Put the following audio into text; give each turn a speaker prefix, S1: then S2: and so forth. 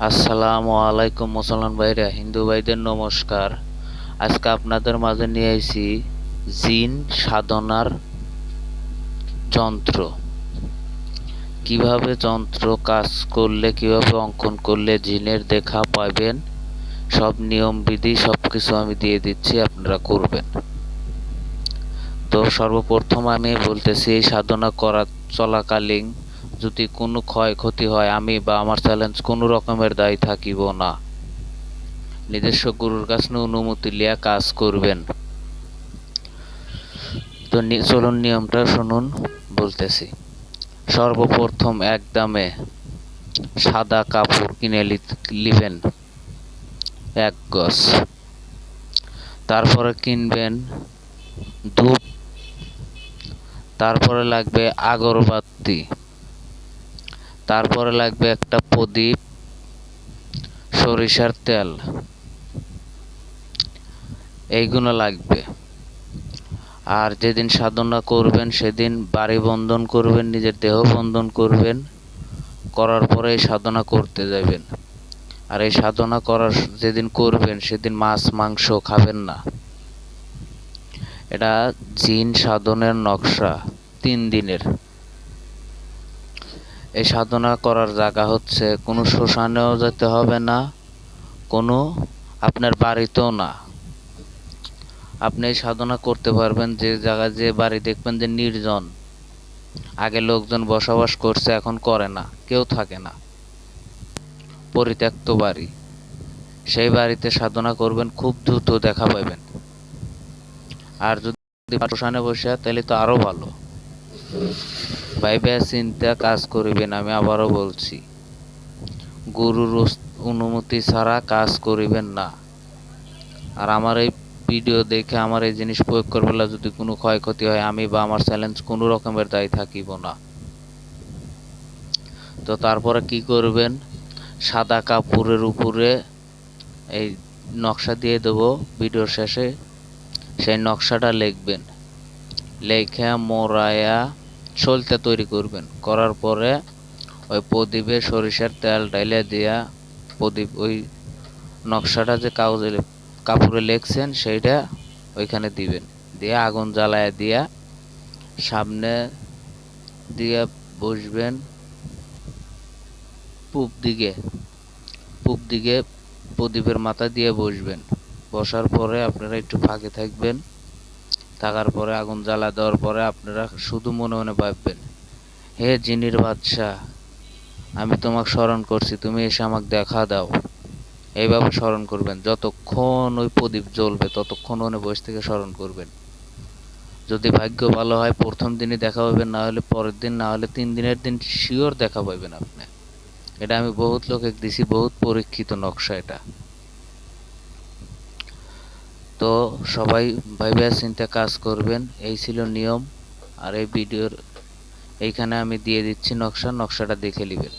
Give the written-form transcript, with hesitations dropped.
S1: আসসালামু আলাইকুম মুসলমান ভাইরা, হিন্দু ভাইদের নমস্কার। আজকে আপনাদের মাঝে নিয়ে আইছি জিন সাধনার যন্ত্র। কিভাবে যন্ত্র কাজ করলে, কিভাবে অঙ্কন করলে জিনের দেখা পাবেন, সব নিয়ম বিধি সবকিছু আমি দিয়ে দিচ্ছি, আপনারা করবেন। তো সর্বপ্রথম আমি বলতেছি, এই সাধনা করা চলাকালীন যদি কোনো ক্ষয়ক্ষতি হয়, আমি বা আমার চ্যালেঞ্জ কোনো রকমের দায়ী থাকিব না। নিজস্ব গুরুর কাছে অনুমতি লিয়া কাজ করবেন। তো চলুন নিয়মটা শুনুন, বলতেছি। সর্বপ্রথম একদমে সাদা কাপড় কিনে লিবেন 1 গজ। তারপরে কিনবেন ধূপ, তারপরে লাগবে আগরবাতি, তারপরে লাগবে একটা প্রদীপ, সরিষার তেল, এইগুলো লাগবে। আর যেদিন সাধনা করবেন সেদিন বাড়ি বন্ধন করবেন, নিজের দেহ বন্ধন করবেন, করার পরে এই সাধনা করতে যাবেন। আর এই সাধনা করার যেদিন করবেন সেদিন মাছ মাংস খাবেন না। এটা জিন সাধনের নকশা, 3 দিনের। এই সাধনা করার জায়গা হচ্ছে কোনো শ্মশানেও যেতে হবে না, কোনো আপনার বাড়িতেও না। আপনি এই সাধনা করতে পারবেন যে জায়গায়, যে বাড়ি দেখবেন যে নির্জন, আগে লোকজন বসবাস করছে এখন করে না, কেউ থাকে না, পরিত্যক্ত বাড়ি, সেই বাড়িতে সাধনা করবেন, খুব দ্রুত দেখা পাবেন। আর যদি শ্মশানে বসে তাহলে তো আরো ভালো। ভাইবে চিন্তা কাজ করিবেন, আমি আবারও বলছি, গুরুর অনুমতি ছাড়া কাজ করিবেন না। আর আমার এই ভিডিও দেখে আমার এই জিনিস প্রয়োগ করবেন, যদি কোনো ক্ষয়ক্ষতি হয়, আমি বা আমার চ্যালেঞ্জ কোনো রকমের দায়ী থাকিব না। তো তারপরে কি করবেন, সাদা কাপড়ের উপরে এই নকশা দিয়ে দেবো ভিডিওর শেষে, সেই নকশাটা লিখবেন, লেখা মোড়ায়া সলতে তৈরি করবেন। করার পরে ওই প্রদীপে সরিষার তেল ডাইলে দিয়া প্রদীপ ওই নকশাটা যে কাপড়ে লেখছেন সেইটা ওইখানে দিবেন, দিয়ে আগুন জ্বালায়া দিয়া সামনে দিয়ে বসবেন পূব দিকে প্রদীপের মাথা দিয়ে বসবেন। বসার পরে আপনারা একটু ফাঁকে থাকবেন, থাকার পরে আগুন জ্বালা দেওয়ার পরে আপনারা শুধু মনে মনে ভাববেন, হে জিনির বাদশাহ, আমি তোমাকে স্মরণ করছি, তুমি এসে আমাকে দেখা দাও। এইভাবে স্মরণ করবেন, যতক্ষণ ওই প্রদীপ জ্বলবে ততক্ষণ ওনে বসে থেকে স্মরণ করবেন। যদি ভাগ্য ভালো হয় প্রথম দিনই দেখা পাবেন, না হলে পরের দিন, না হলে 3 দিনের দিন শিওর দেখা পাবেন আপনি। এটা আমি বহুত লোকে দিছি, বহুত পরীক্ষিত নকশা এটা। তো সবাই ভাইবে চিন্তা কাজ করবেন, এই ছিল নিয়ম। আর এই ভিডিওর এইখানে আমি দিয়ে দিচ্ছি নকশাটা দেখে নেবেন।